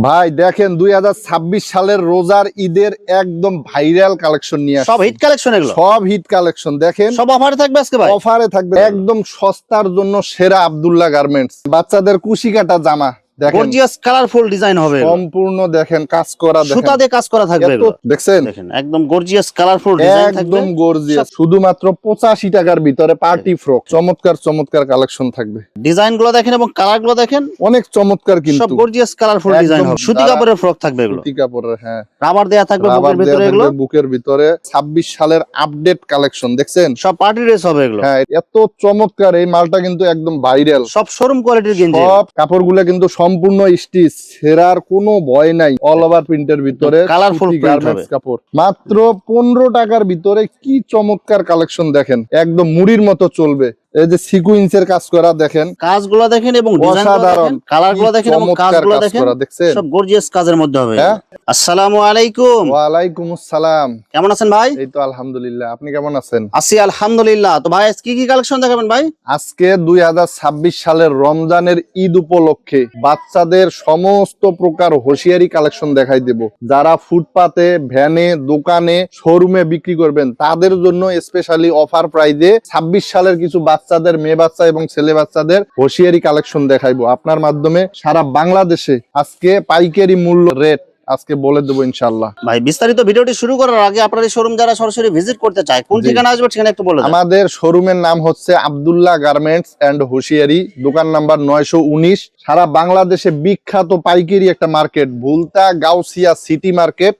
ভাই দেখেন 2026 সালের রোজার ঈদের একদম ভাইরাল কালেকশন নিয়ে আসছি। সব হিট কালেকশন এগুলো, সব হিট কালেকশন দেখেন, সব অফারে থাকবে আজকে ভাই। অফারে থাকবে একদম সস্তার জন্য সেরা আব্দুল্লাহ গার্মেন্টস। বাচ্চাদের কুশি কাটা জামা দেখেন, গর্জিয়াস কালারফুল ডিজাইন হবে এগুলো। সম্পূর্ণ দেখেন কাজ করা, দেখেন সুতা দিয়ে কাজ করা থাকবে এত এগুলো। দেখছেন দেখেন একদম গর্জিয়াস কালারফুল ডিজাইন থাকবে, একদম গর্জিয়াস, শুধুমাত্র 85 টাকার ভিতরে পার্টি ফ্রক, চমৎকার চমৎকার কালেকশন থাকবে। ডিজাইন গুলো দেখেন এবং কালার গুলো দেখেন, অনেক চমৎকার, সব কিন্তু গর্জিয়াস কালারফুল একদম ডিজাইন হবে। সুতি যারা- কাপড়ের ফ্রক থাকবে এগুলো, সুতি কাপড়ের, হ্যাঁ রাবার দেয়া থাকবে রাবার বুকের ভিতরে দেয়া এগুলো। থাকবে বুকের ভিতরে। 26 সালের আপডেট কালেকশন দেখছেন, সব পার্টি ড্রেস হবে এগুলো, হ্যাঁ এত চমৎকার এই মালটা কিন্তু একদম ভাইরাল। সব শোরুম কোয়ালিটির গেঞ্জি। সব কাপড়গুলো কিন্তু সম্পূর্ণ স্টিচ, ছেঁড়ার কোনো ভয় নাই। অল ওভার প্রিন্টের ভিতরে কালারফুল প্রিন্ট গার্মেন্টস হবে। কাপড় মাত্র 15 টাকার ভিতরে কি চমৎকার কালেকশন দেখেন, একদম মুড়ির মতো চলবে। এই যে সিকুয়েন্সের কাজ করা দেখেন, কাজগুলো দেখেন এবং অসাধারণ, কালারগুলো দেখেন এবং চমৎকার কাজগুলো কাজ দেখেন, করা দেখছেন। সব গর্জিয়াস কাজের মধ্যে হবে। হ্যাঁ। আসসালামু আলাইকুম। ওয়ালাইকুম আসসালাম। কেমন আছেন ভাই? এই তো আলহামদুলিল্লাহ, আপনি কেমন আছেন? আছি আলহামদুলিল্লাহ। তো ভাই কি কি কালেকশন দেখাবেন ভাই? আজকে 2026 সালের রমজানের ঈদ উপলক্ষে বাচ্চাদের সমস্ত প্রকার হোশিয়ারি কালেকশন দেখাই দেব। যারা ফুটপাতে, ভ্যানে, দোকানে, শোরুমে বিক্রি করবেন তাদের জন্য স্পেশালি অফার প্রাইজে 26 সালের কিছু বাচ্চাদের, মেয়ে বাচ্চা এবং ছেলে বাচ্চাদের হোশিয়ারি কালেকশন দেখাইবো আপনার মাধ্যমে। সারা বাংলাদেশে আজকে পাইকারি মূল্য রেট আজকে বলে দেবো ইনশাল্লাহ। ভাই বিস্তারিত ভিডিওটি শুরু করার আগে আপনার এই শোরুম যারা সরাসরি ভিজিট করতে চায় কোন জি। ঠিকানা আসবে ঠিকানা একটু বলে দেন। আমাদের শোরুমের নাম হচ্ছে আব্দুল্লাহ গার্মেন্টস এন্ড হোশিয়ারি, দোকান নাম্বার 919। সারা বাংলাদেশে বিখ্যাত পাইকারি একটা market, Bhulta Gausia city market,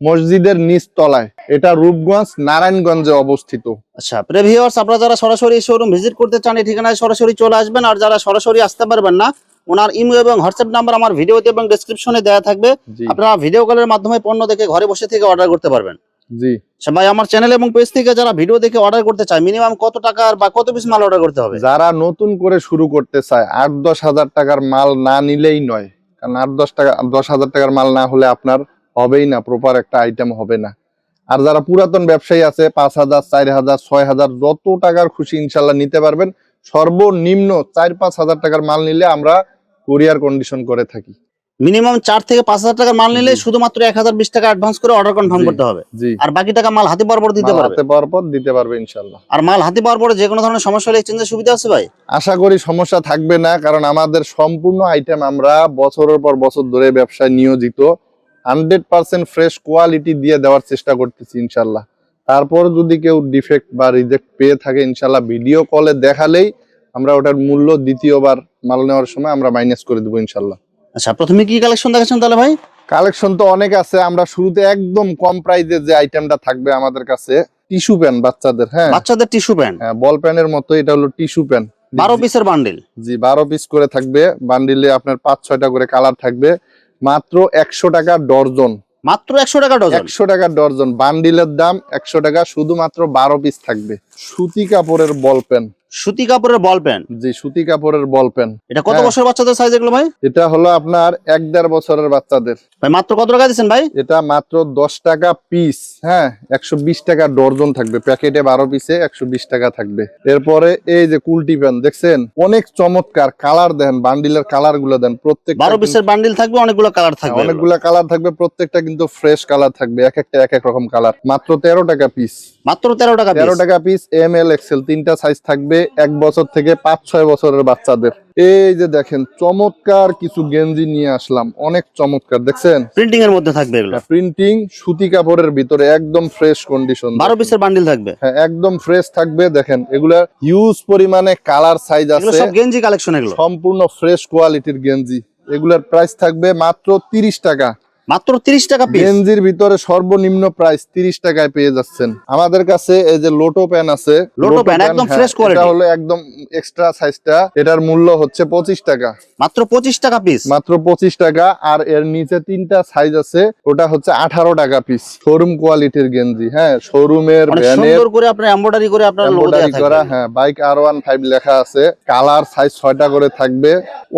মসজিদের নিচ তলায়। এটা রূপগঞ্জ নারায়ণগঞ্জে অবস্থিত। আচ্ছা প্রিয় ভিউয়ার্স, আপনারা যারা সরাসরি শোরুম ভিজিট করতে চান এই ঠিকানায় সরাসরি চলে আসবেন। আর যারা সরাসরি আসতে পারবেন না, ওনার ইমো এবং হোয়াটসঅ্যাপ নাম্বার আমার ভিডিওতে এবং ডেসক্রিপশনে দেওয়া থাকবে। জি আপনারা ভিডিও কলের মাধ্যমে পণ্য দেখে ঘরে বসে থেকে অর্ডার করতে পারবেন। জি। আচ্ছা ভাই, আমার চ্যানেল এবং পেজ থেকে যারা ভিডিও দেখে অর্ডার করতে চায় মিনিমাম কত টাকার বা কত পিস মাল অর্ডার করতে হবে? যারা নতুন করে শুরু করতে চায় 8-10 হাজার টাকার মাল না নিলেই নয়, কারণ 8-10 হাজার টাকার মাল না হলে আপনার হবেই না, প্রপার একটা আইটেম হবে না। আর যারা পুরাতন ব্যবসায়ী আছে 5,000, 4,000, 6,000 যত টাকার খুশি ইনশাল্লাহ নিতে পারবেন। সর্বনিম্ন 4-5 হাজার টাকার মাল নিলে আমরা কুরিয়ার কন্ডিশন করে থাকি। মিনিমাম 4 থেকে 5 হাজার টাকার মাল নিলে জি। শুধুমাত্র 1020 টাকা অ্যাডভান্স করে অর্ডার কনফার্ম জি। করতে হবে। জি, আর বাকি টাকা মাল হাতে পাওয়ার পর দিতে মাল পারবে। হাতে পাওয়ার পর দিতে পারবে ইনশাল্লাহ। আর মাল হাতে পাওয়ার পরে যে কোনো ধরনের সমস্যা হলে এক্সচেঞ্জের সুবিধা আছে ভাই? আশা করি সমস্যা থাকবে না, কারণ আমাদের সম্পূর্ণ আইটেম আমরা বছরের পর বছর ধরে ব্যবসায় নিয়োজিত। 100% ফ্রেশ কোয়ালিটি দিয়ে দেওয়ার চেষ্টা করতেছি ইনশাল্লাহ। তারপর যদি কেউ ডিফেক্ট বা রিজেক্ট পেয়ে থাকে ইনশাল্লাহ ভিডিও কলে দেখালেই আমরা ওটার মূল্য দ্বিতীয়বার মাল নেওয়ার সময় আমরা মাইনাস করে দেবো ইনশাল্লাহ। আচ্ছা প্রথমে কি কালেকশন দেখাচ্ছেন তাহলে ভাই? কালেকশন তো অনেক আছে, আমরা শুরুতে একদম কম প্রাইসে যে আইটেমটা থাকবে আমাদের কাছে টিস্যু প্যান বাচ্চাদের, হ্যাঁ বাচ্চাদের টিস্যু প্যান্ট, হ্যাঁ বল প্যানের মতো, এটা হলো টিস্যু প্যান। 12 পিসের বান্ডিল। জি 12 পিস করে থাকবে বান্ডিলে, আপনার 5-6টা করে কালার থাকবে। মাত্র 100 টাকা ডর্জন, মাত্র 100 টাকা ডজন। 100 টাকা ডর্জন, বান্ডিলের দাম 100 টাকা, শুধুমাত্র 12 পিস থাকবে। সুতি কাপড়ের বল পেন, সুতি কাপড়ের বল প্যান্ট, জি সুতি কাপড়ের বল পেন। এটা কত হ্যাঁ। বছর বাচ্চাদের সাইজ এগুলো ভাই? এটা হলো আপনার 1-1.5 বছরের বাচ্চাদের। ভাই মাত্র কত টাকা দিচ্ছেন ভাই? এটা মাত্র 10 টাকা পিস, হ্যাঁ 120 টাকা ডর্জন থাকবে। প্যাকেটে 12 পিসে 120 টাকা থাকবে। এরপরে এই যে কুলটি প্যান দেখছেন, অনেক চমৎকার কালার দেন, বান্ডিলের কালার গুলো দেন প্রত্যেক 12 পিসের বান্ডিল থাকবে, অনেকগুলো কালার থাকবে। অনেকগুলা কালার থাকবে, প্রত্যেকটা কিন্তু ফ্রেশ কালার থাকবে, এক একটা এক এক রকম কালার। মাত্র 13 টাকা পিস, মাত্র 13 টাকা 13 টাকা পিস। ML XL 3টা সাইজ থাকবে, 1 বছর থেকে 5-6 বছরের বাচ্চাদের। এই যে দেখেন চমৎকার কিছু গেঞ্জি নিয়ে আসলাম, অনেক চমৎকার দেখছেন, প্রিন্টিং এর মধ্যে থাকবে এগুলো। প্রিন্টিং সুতি কাপড়ের ভিতরে একদম ফ্রেশ কন্ডিশন। 12 পিসের বান্ডিল থাকবে, হ্যাঁ একদম ফ্রেশ থাকবে। দেখেন এগুলা হিউজ পরিমাণে কালার সাইজ এগুলো আছে, সব গেঞ্জি কালেকশন এগুলো। সম্পূর্ণ ফ্রেশ কোয়ালিটির গেঞ্জি। এগুলার প্রাইস থাকবে মাত্র 30 টাকা। মাত্র 30 টাকা পিস। গেঞ্জির ভিতরে সর্বনিম্ন প্রাইস 30 টাকায় পেয়ে যাচ্ছেন। আমাদের কাছে এই যে লোটো প্যান আছে, লোটো প্যান একদম হ্যাঁ, ফ্রেশ কোয়ালিটি। এটা হলো একদম এক্সট্রা সাইজটা, এটার মূল্য হচ্ছে 25 টাকা, মাত্র 25 টাকা পিস। মাত্র 25 টাকা। আর এর নিচে 3টা সাইজ আছে, ওটা হচ্ছে 18 টাকা পিস। শোরুম কোয়ালিটির গেঞ্জি, হ্যাঁ শোরুমের অনেক ব্যানের সুন্দর করে আপনার এমব্রয়ডারি করে আপনার লোগো দেয়া এমব্রয়ডারি করা, থাকবে। হ্যাঁ বাইক R15 লেখা আছে, কালার সাইজ 6টা করে থাকবে।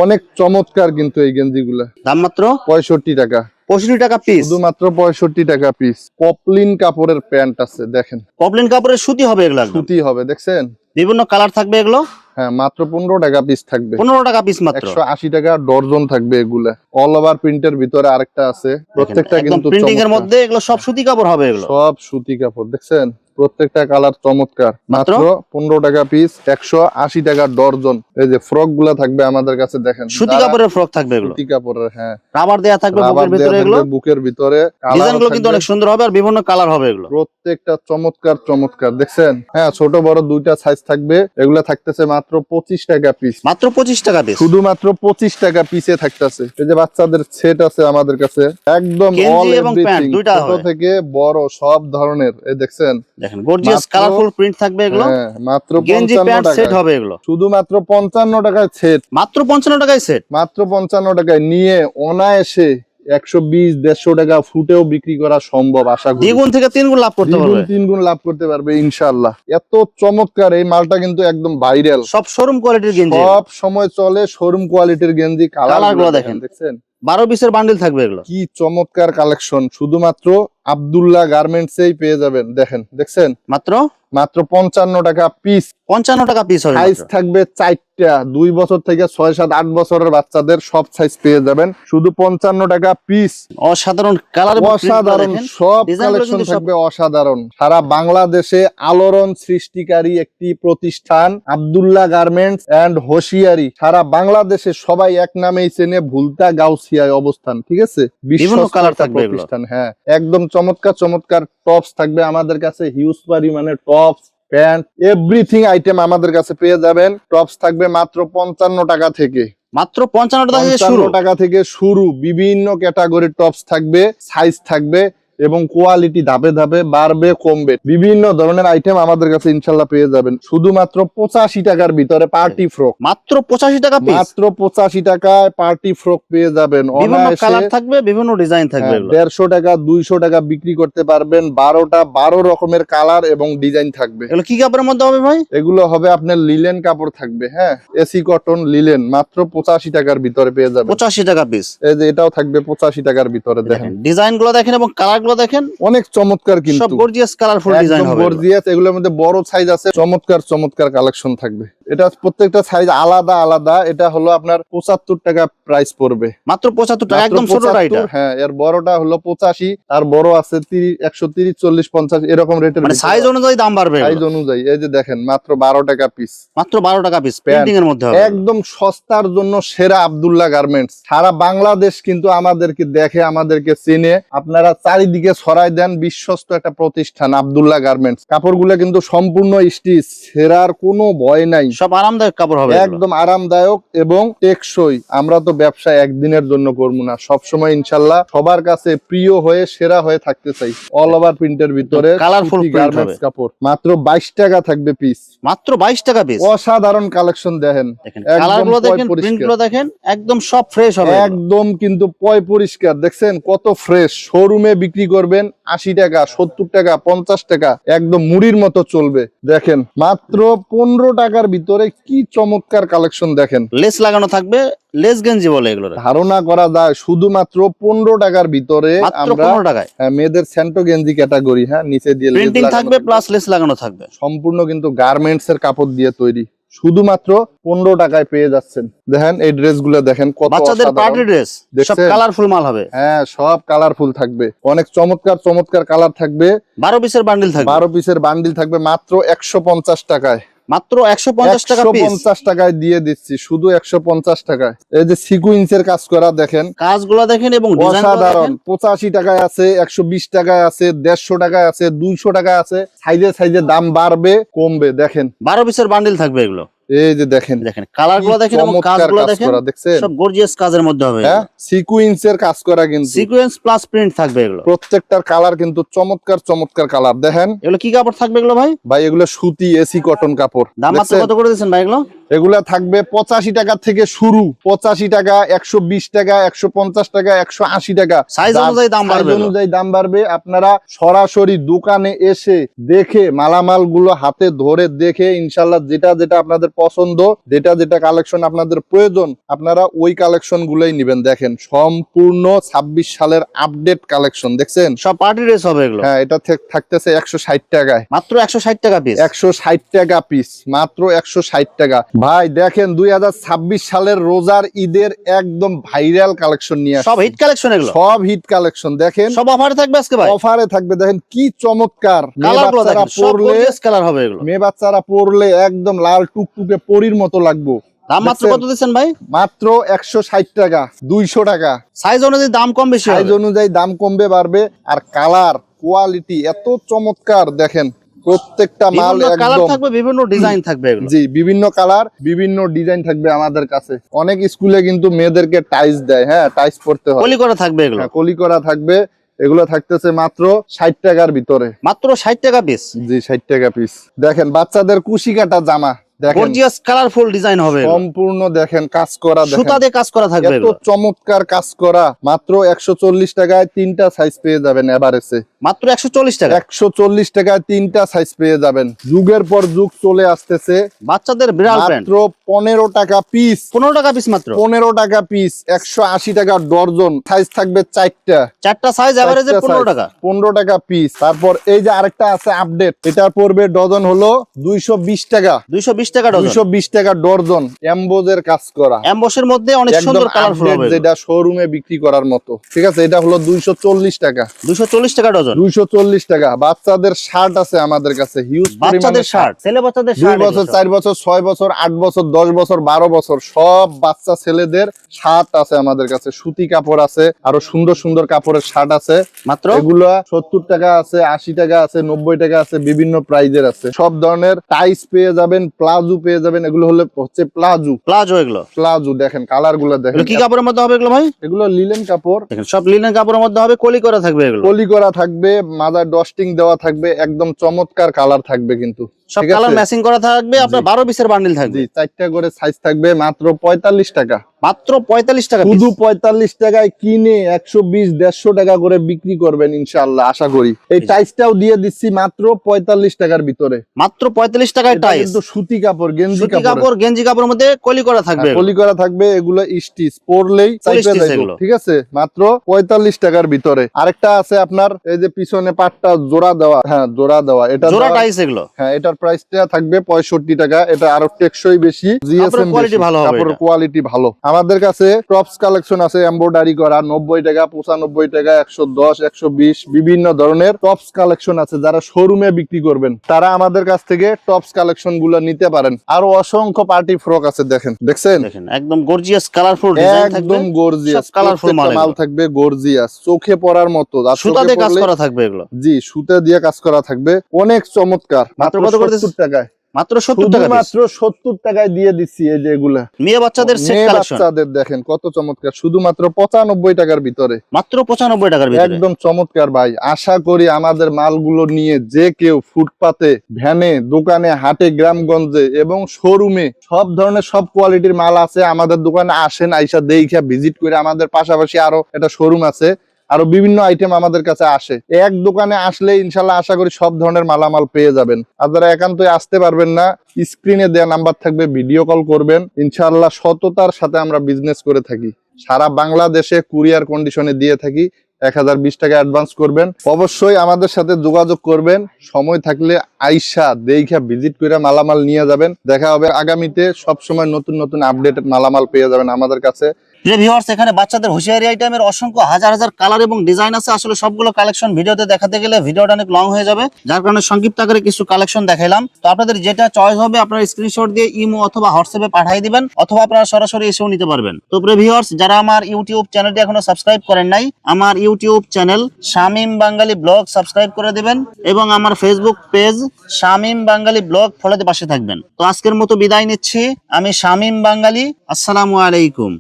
অনেক চমৎকার কিন্তু এই গেঞ্জিগুলো। দাম মাত্র 65 টাকা। 65 টাকা পিস। শুধুমাত্র 65 টাকা পিস। পপলিন কাপড়ের প্যান্ট আছে দেখেন, পপলিন কাপড়ের সুতি হবে এগুলো, একদম সুতি হবে দেখছেন। বিভিন্ন কালার থাকবে এগুলো। হ্যাঁ, মাত্র 15 টাকা পিস থাকবে। 15 টাকা পিস মাত্র। 180 টাকা ডর্জন থাকবে এগুলা। অল ওভার প্রিন্টের ভিতরে আরেকটা আছে, প্রত্যেকটা একদম কিন্তু প্রিন্টিং এর চমৎকার। মধ্যে এগুলো সব সুতি কাপড় হবে এগুলো। সব সুতি কাপড় দেখছেন, প্রত্যেকটা কালার চমৎকার। মাত্র 15 টাকা পিস, 180 টাকা ডর্জন। এই যে ফ্রক গুলা থাকবে আমাদের কাছে দেখেন, সুতি কাপড়ের ফ্রক থাকবে এগুলো, সুতি কাপড়ের। হ্যাঁ, রাবার দেয়া থাকবে রাবার বুকের দেয়া ভিতরে এগুলো। থাকবে বুকের ভিতরে। ডিজাইন গুলো কিন্তু অনেক সুন্দর হবে আর বিভিন্ন কালার হবে এগুলো। প্রত্যেকটা চমৎকার চমৎকার দেখছেন। হ্যাঁ, ছোট বড় দুইটা সাইজ থাকবে। এগুলা থাকতেছে মাত্র 25 টাকা পিস। মাত্র 25 টাকা পিস। শুধুমাত্র 25 টাকা পিসে থাকতেছে। এই যে বাচ্চাদের সেট আছে আমাদের কাছে, একদম গেঞ্জি অল এবং প্যান্ট এভরিথিং, দুইটা ছোট হবে। থেকে বড় সব ধরনের। এই দেখছেন, দেখেন গর্জিয়াস মাত্র- কালারফুল প্রিন্ট থাকবে এগুলো। হ্যাঁ, মাত্র গেঞ্জি 55 প্যান্ট সেট টাকা। হবে এগুলো। শুধুমাত্র 55 টাকায় সেট। মাত্র 55 টাকায় সেট। মাত্র 55 টাকায় নিয়ে অনায়াসে 120-150 টাকা ফুটেও বিক্রি করা সম্ভব আশা করি। দ্বিগুণ থেকে তিনগুণ লাভ করতে দ্বিগুণ পারবে। 3 গুণ লাভ করতে পারবে ইনশাআল্লাহ। এত চমৎকার এই মালটা কিন্তু একদম ভাইরাল। সব শোরুম কোয়ালিটির গেঞ্জি। সব সময় চলে শোরুম কোয়ালিটির গেঞ্জি। কালার গুলো দেখেন। দেখছেন 12 পিসের বান্ডিল থাকবে এগুলো। কি চমৎকার কালেকশন। শুধুমাত্র আব্দুল্লাহ গার্মেন্টসেই পেয়ে যাবেন। দেখেন দেখছেন, মাত্র মাত্র 55 টাকা পিস। 55 টাকা পিস হবে সাইজ মাত্র। থাকবে 4টা, 2 বছর থেকে 6, 7, 8 বছরের বাচ্চাদের সব সাইজ পেয়ে যাবেন শুধু 55 টাকা পিস। অসাধারণ কালার, অসাধারণ সব ডিজাইনগুলো কালেকশন কিন্তু সব- থাকবে, অসাধারণ। সারা বাংলাদেশে আলোড়ন সৃষ্টিকারী একটি প্রতিষ্ঠান আব্দুল্লাহ গার্মেন্টস এন্ড হোশিয়ারি। সারা বাংলাদেশে সবাই এক নামেই চেনে, ভুলতা গাউসিয়ায় অবস্থান। ঠিক আছে, বিভিন্ন বিশ্বস্ত কালার একটা থাকবে এগুলো। প্রতিষ্ঠান। হ্যাঁ, একদম চমৎকার চমৎকার টপস থাকবে আমাদের কাছে, হিউজ পরিমাণে টপস, প্যান্ট, এভরিথিং আইটেম আমাদের কাছে পেয়ে যাবেন। টপস থাকবে মাত্র 55 টাকা থেকে। মাত্র 55 টাকা থেকে শুরু। 55 টাকা থেকে শুরু। বিভিন্ন ক্যাটাগরির টপস থাকবে, সাইজ থাকবে এবং কোয়ালিটি ধাপে ধাপে বাড়বে কমবে। বিভিন্ন ধরনের আইটেম আমাদের কাছে ইনশাল্লাহ পেয়ে যাবেন শুধুমাত্র 85 টাকার ভিতরে। পার্টি ফ্রক মাত্র 85 টাকা পিস। মাত্র 85 টাকায় পার্টি ফ্রক পেয়ে যাবেন। বিভিন্ন অনায়াসে কালার থাকবে, বিভিন্ন ডিজাইন থাকবে এগুলো। 150 টাকা 200 টাকা বিক্রি করতে পারবেন। 12 রকমের কালার এবং ডিজাইন থাকবে। এগুলো কি কাপড়ের মধ্যে হবে ভাই? এগুলো হবে আপনার লিলেন কাপড় থাকবে। হ্যাঁ, এসি কটন লিলেন, মাত্র 85 টাকার ভিতরে পেয়ে যাবেন। 85 টাকা পিস। এই যে এটাও থাকবে 85 টাকার ভিতরে। দেখেন ডিজাইন গুলো দেখেন এবং কালার গুলো দেখেন, অনেক চমৎকার সব কিন্তু গর্জিয়াস কালারফুল ডিজাইন একদম হবে এগুলো। গর্জিয়াস। এগুলোর মধ্যে বড় সাইজ আছে, চমৎকার চমৎকার কালেকশন থাকবে। এটা প্রত্যেকটা সাইজ আলাদা আলাদা। এটা হলো আপনার 75 টাকা প্রাইস পড়বে। মাত্র 75 টাকা, মাত্র একদম ছোটটা 75। এটা। হ্যাঁ, এর বড়টা হলো 85, আর বড় আছে 130, 40, 50 এরকম রেটের। মানে সাইজ অনুযায়ী দাম বাড়বে সাইজ এগুলো। অনুযায়ী। এই যে দেখেন, মাত্র 12 টাকা পিস। মাত্র 12 টাকা পিস, প্রিন্টিং এর মধ্যে হবে। একদম সস্তার জন্য সেরা আব্দুল্লাহ গার্মেন্টস। সারা বাংলাদেশ কিন্তু আমাদেরকে দেখে, আমাদেরকে চেনে। আপনারা চারিদিকে ছড়াই দেন। বিশ্বস্ত একটা প্রতিষ্ঠান আব্দুল্লাহ গার্মেন্টস। কাপড়গুলো কিন্তু সম্পূর্ণ স্টিচ, ছেঁড়ার কোনো ভয় নাই। সব আরামদায়ক কাপড় হবে এগুলো। একদম আরামদায়ক এবং টেকসই। আমরা তো ব্যবসা একদিনের জন্য করবো না, সবসময় ইনশাল্লাহ সবার কাছে প্রিয় হয়ে সেরা হয়ে থাকতে চাই। অল ওভার প্রিন্টের ভিতরে Colourful print গার্মেন্টস হবে। কাপড় মাত্র 22 টাকা থাকবে পিস। মাত্র 22 টাকা পিস। অসাধারণ কালেকশন দেখেন, দেখেন একদম কালার গুলো দেখেন, পরিষ্কার। প্রিন্ট গুলো দেখেন, একদম সব ফ্রেশ হবে এগুলো। একদম কিন্তু পরিষ্কার। দেখছেন কত ফ্রেশ। শোরুমে বিক্রি করবেন 80 টাকা, 70 টাকা, 50 টাকা, একদম মুড়ির মতো চলবে। দেখেন মাত্র 15 টাকার ভিতরে কি চমৎকার কালেকশন দেখেন। লেস লাগানো থাকবে, লেস গেঞ্জি বলে এগুলো। ধারণা করা যায় শুধুমাত্র 15 টাকার ভিতরে মাত্র আমরা 15 টাকায় মেয়েদের সেন্টো গেঞ্জি ক্যাটাগরি। হ্যাঁ, নিচে দিয়ে লেস প্রিন্টিং লাগানো থাকবে প্লাস লেস লাগানো থাকবে। সম্পূর্ণ কিন্তু গার্মেন্টস এর কাপড় দিয়ে তৈরি। শুধুমাত্র 15 টাকায় পেয়ে যাচ্ছেন। দেখেন এই ড্রেস গুলো দেখেন কত বাচ্চাদের অসাধারণ। পার্টি ড্রেস, সব দেখছেন? কালারফুল মাল হবে। হ্যাঁ, সব কালারফুল থাকবে, অনেক চমৎকার চমৎকার কালার থাকবে। 12 পিসের বান্ডিল থাকবে। 12 পিসের বান্ডিল থাকবে মাত্র 150 টাকায়। মাত্র 150 টাকা পিস। 150 টাকায় দিয়ে দিচ্ছি, শুধু 150 টাকায়। এই যে সিকুয়েন্সের কাজ করা দেখেন, কাজগুলো দেখেন এবং ডিজাইনগুলো অসাধারণ। দেখেন। 85 টাকায় আছে, 120 টাকায় আছে, 150 টাকায় আছে, 200 টাকায় আছে। সাইজে সাইজে দাম বাড়বে কমবে। দেখেন 12 পিসের বান্ডিল থাকবে এগুলো। এই যে দেখেন, দেখেন কালারগুলো দেখেন এবং চমৎকার কাজগুলো কাজ দেখেন, করা দেখছেন। সব গর্জিয়াস কাজের মধ্যে হবে। হ্যাঁ, সিকুয়েন্সের কাজ করা কিন্তু সিকোয়েন্স প্লাস প্রিন্ট থাকবে এগুলো। প্রত্যেকটার কালার কিন্তু চমৎকার চমৎকার কালার। দেখেন এগুলো কি কাপড় থাকবে এগুলো ভাই? ভাই, এগুলো সুতি এসি কটন কাপড়। দাম মাত্র দেখছেন? কত করে দিচ্ছেন ভাই এগুলো? এগুলা থাকবে 85 টাকা থেকে শুরু, 85 টাকা, 120 টাকা, 150 টাকা, 180 টাকা, সাইজ অনুযায়ী দাম বাড়বে। সাইজ অনুযায়ী দাম বাড়বে। আপনারা সরাসরি দোকানে এসে দেখে মালামাল গুলো হাতে ধরে দেখে ইনশাল্লাহ যেটা যেটা আপনাদের পছন্দ, যেটা যেটা কালেকশন আপনাদের প্রয়োজন, আপনারা ওই কালেকশন গুলোই নিবেন। দেখেন সম্পূর্ণ 26 সালের আপডেট কালেকশন দেখছেন, সব পার্টি ড্রেস হবে এগুলো। হ্যাঁ এটা থাকতেছে 160 টাকায়, মাত্র 160 টাকা পিস। 160 টাকা পিস, মাত্র 160 টাকা। ভাই দেখেন 2026 সালের রোজার ঈদের একদম ভাইরাল কালেকশন নিয়ে আসছে। সব হিট কালেকশন এগুলো, সব হিট কালেকশন। দেখেন সব অফারে থাকবে আজকে ভাই, অফারে থাকবে। দেখেন কি চমৎকার, মেয়ে কালার গুলো বাচ্চারা দেখেন সব পরলে, গর্জিয়াস কালার হবে এগুলো। মেয়ে বাচ্চারা পরলে একদম লাল টুকটুকে পরীর মতো লাগবে। দাম মাত্র দেখছেন? কত দিচ্ছেন ভাই? মাত্র 160 টাকা, 200 টাকা। সাইজ অনুযায়ী দাম কম বেশি সাইজ হবে। অনুযায়ী দাম কমবে বাড়বে। আর কালার কোয়ালিটি এত চমৎকার, দেখেন প্রত্যেকটা মাল বিভিন্ন কালার একদম, থাকবে, বিভিন্ন ডিজাইন থাকবে এগুলো। জি বিভিন্ন কালার বিভিন্ন ডিজাইন থাকবে আমাদের কাছে। অনেক স্কুলে কিন্তু মেয়েদেরকে টাইস দেয়, হ্যাঁ টাইস পড়তে হয়, কলি করা থাকবে এগুলো। হ্যাঁ, কলি করা থাকবে। এগুলো থাকতেছে মাত্র 60 টাকার ভিতরে, মাত্র 60 টাকা পিস। জি 60 টাকা পিস। দেখেন বাচ্চাদের কুশি কাটা জামা, দেখেন গর্জিয়াস কালারফুল ডিজাইন হবে এগুলো। সম্পূর্ণ দেখেন কাজ করা, সুতা দেখেন দিয়ে কাজ করা থাকবে এত এগুলো। চমৎকার কাজ করা। মাত্র 140 টাকায় তিনটা সাইজ পেয়ে যাবেন এভারেজে, মাত্র 140 টাকা। 140 টাকায় তিনটা সাইজ পেয়ে যাবেন। যুগের পর যুগ চলে আসতেছে। বাচ্চাদের বিড়াল প্যান্ট মাত্র 15 টাকা পিস, 15 টাকা পিস মাত্র। 15 টাকা পিস, 180 টাকা ডর্জন। সাইজ থাকবে চারটা, চারটা সাইজ এভারেজে 15 টাকা। 15 টাকা পিস। তারপর এই যে আরেকটা আছে আপডেট, এটার পড়বে ডজন হলো 220 টাকা, 220 টাকা ডজন। 220 টাকা ডর্জন। এমবোজের কাজ করা, এমবসের মধ্যে অনেক একদম সুন্দর কালারফুল আপডেট, হবে এগুলো। যেটা শোরুমে বিক্রি করার মতো। ঠিক আছে, এটা হলো 240 টাকা, 240 টাকা ডজন। 240 টাকা। বাচ্চাদের শার্ট আছে আমাদের কাছে হিউজ পরিমাণে বাচ্চাদের শার্ট, ছেলে বাচ্চাদের 2 শার্ট। বছর, 4 বছর, 6 বছর, 8 বছর, 10 বছর, 12 বছর সব বাচ্চা ছেলেদের শার্ট আছে আমাদের কাছে। সুতি কাপড় আছে, আরো সুন্দর সুন্দর কাপড়ের শার্ট আছে। মাত্র এগুলা 70 টাকা আছে, 80 টাকা আছে, 90 টাকা আছে, বিভিন্ন প্রাইজের আছে। সব ধরনের টাইস পেয়ে যাবেন, প্লাজো পেয়ে যাবেন। এগুলো হচ্ছে প্লাজো, প্লাজো এগুলো। প্লাজো দেখেন কালার গুলা দেখেন। এগুলো কি কাপড়ের মধ্যে হবে এগুলো ভাই? এগুলো লিলেন কাপড়, দেখেন সব লিনেন কাপড়ের মধ্যে হবে, কলি করা থাকবে এগুলো। পলি করা থাকবে, মাদার ডস্টিং দেওয়া থাকবে, একদম চমৎকার কালার থাকবে কিন্তু। সব ঠিক কালার আছে? ম্যাচিং করা থাকবে। আপনার 12 পিসের বান্ডিল থাকবে। জি 4টা করে সাইজ থাকবে, মাত্র 45 টাকা। মাত্র 45 টাকা শুধু পিস। 45 টাকায় কিনে 120-150 টাকা করে বিক্রি করবেন ইনশাআল্লাহ, আশা করি। এই টাইসটাও দিয়ে দিচ্ছি মাত্র 45 টাকার ভিতরে। মাত্র 45 টাকায় এটা টাইস। কিন্তু সুতি কাপড়, গেঞ্জি সুতি কাপড়, কাপড়, গেঞ্জি কাপড়ের মধ্যে কলি করা থাকবে এগুলো। পলি করা থাকবে। এগুলো স্টিচ পরলেই চাইপে stitch যাইবো। এগুলো। ঠিক আছে, মাত্র 45 টাকার ভিতরে। আরেকটা আছে আপনার, এই যে পিছনে পাটটা জোড়া দেওয়া, হ্যাঁ জোড়া দেওয়া, এটা জোড়া দেওয়া- টাইস এগুলো। হ্যাঁ এটার প্রাইসটা থাকবে 65 টাকা। এটা আরো টেকসই বেশি, জিএসএম quality ভালো হবে কাপড়ের এটা। কোয়ালিটি ভালো। আমাদের কাছে টপস কালেকশন আছে এমব্রয়ডারি করা, 90 টাকা, 95 টাকা, 110, 120 বিভিন্ন ধরনের টপস কালেকশন আছে। যারা শোরুমে বিক্রি করবেন তারা আমাদের কাছ থেকে টপস কালেকশন গুলো নিতে পারেন। আরো অসংখ্য পার্টি ফ্রক আছে, দেখেন দেখছেন দেখেন একদম গর্জিয়াস কালারফুল ডিজাইন থাকবে। একদম গর্জিয়াস, সব কালারফুল মাল মাল এগুলো। থাকবে গর্জিয়াস, চোখে পড়ার মতো। আর সুতা চোখে দিয়ে কাজ পড়লে- করা থাকবে এগুলো। জি সুতা দিয়ে কাজ করা থাকবে, অনেক চমৎকার। মাত্র মাত্র কত করে 70 টাকায়, মাত্র 70 টাকা পিস। শুধুমাত্র 70 টাকায় দিয়ে দিচ্ছি। এই যে এগুলা মেয়ে বাচ্চাদের সেট মেয়ে কালেকশন বাচ্চাদের দেখেন কত চমৎকার, শুধুমাত্র 95 টাকার ভিতরে, মাত্র 95 টাকার ভিতরে। একদম চমৎকার ভাই। আশা করি আমাদের মালগুলো নিয়ে যে কেউ ফুটপাতে, ভ্যানে, দোকানে, হাটে, গ্রামগঞ্জে এবং শোরুমে সব ধরনের সব কোয়ালিটির মাল আছে। আমাদের দোকানে আসেন, আইসা দেখে ভিজিট করে। আমাদের পাশাপাশি আরো একটা শোরুম আছে, আরো বিভিন্ন আইটেম আমাদের কাছে আসে। এক দোকানে আসলে ইনশাল্লাহ আশা করি সব ধরনের মালামাল পেয়ে যাবেন। আর যারা একান্তই আসতে পারবেন না, স্ক্রিনে দেওয়া নাম্বার থাকবে, ভিডিও কল করবেন। ইনশাল্লাহ সততার সাথে আমরা বিজনেস করে থাকি। সারা বাংলাদেশে কুরিয়ার কন্ডিশনে দিয়ে থাকি। 1020 টাকা অ্যাডভান্স করবেন। অবশ্যই আমাদের সাথে যোগাযোগ করবেন। সময় থাকলে আইসা দেখা ভিজিট করে মালামাল নিয়ে যাবেন। দেখা হবে আগামীতে। সবসময় নতুন নতুন আপডেটেড মালামাল পেয়ে যাবেন আমাদের কাছে। প্রিয় ভিউয়ার্স, এখানে বাচ্চাদের হুঁশিয়ারি আইটেমের অসংখ্য হাজার হাজার কালার এবং ডিজাইন আছে। আসলে সবগুলো কালেকশন ভিডিওতে দেখাতে গেলে ভিডিওটা অনেক লং হয়ে যাবে, যার কারণে সংক্ষিপ্ত আকারে কিছু কালেকশন দেখাইলাম। তো আপনাদের যেটা চয়েস হবে আপনারা স্ক্রিনশট দিয়ে ইমো অথবা হোয়াটসঅ্যাপে পাঠিয়ে দিবেন, অথবা আপনারা সরাসরি এসেও নিতে পারবেন। তো প্রিয় ভিউয়ার্স, যারা আমার ইউটিউব চ্যানেলটি এখনো সাবস্ক্রাইব করেন নাই, আমার ইউটিউব চ্যানেল শামীম বাঙালি ব্লগ সাবস্ক্রাইব করে দিবেন এবং আমার ফেসবুক পেজ শামীম বাঙালি ব্লগ ফলোতে পাশে থাকবেন। তো আজকের মতো বিদায় নিচ্ছি। আমি শামীম বাঙালি। আসসালামু আলাইকুম।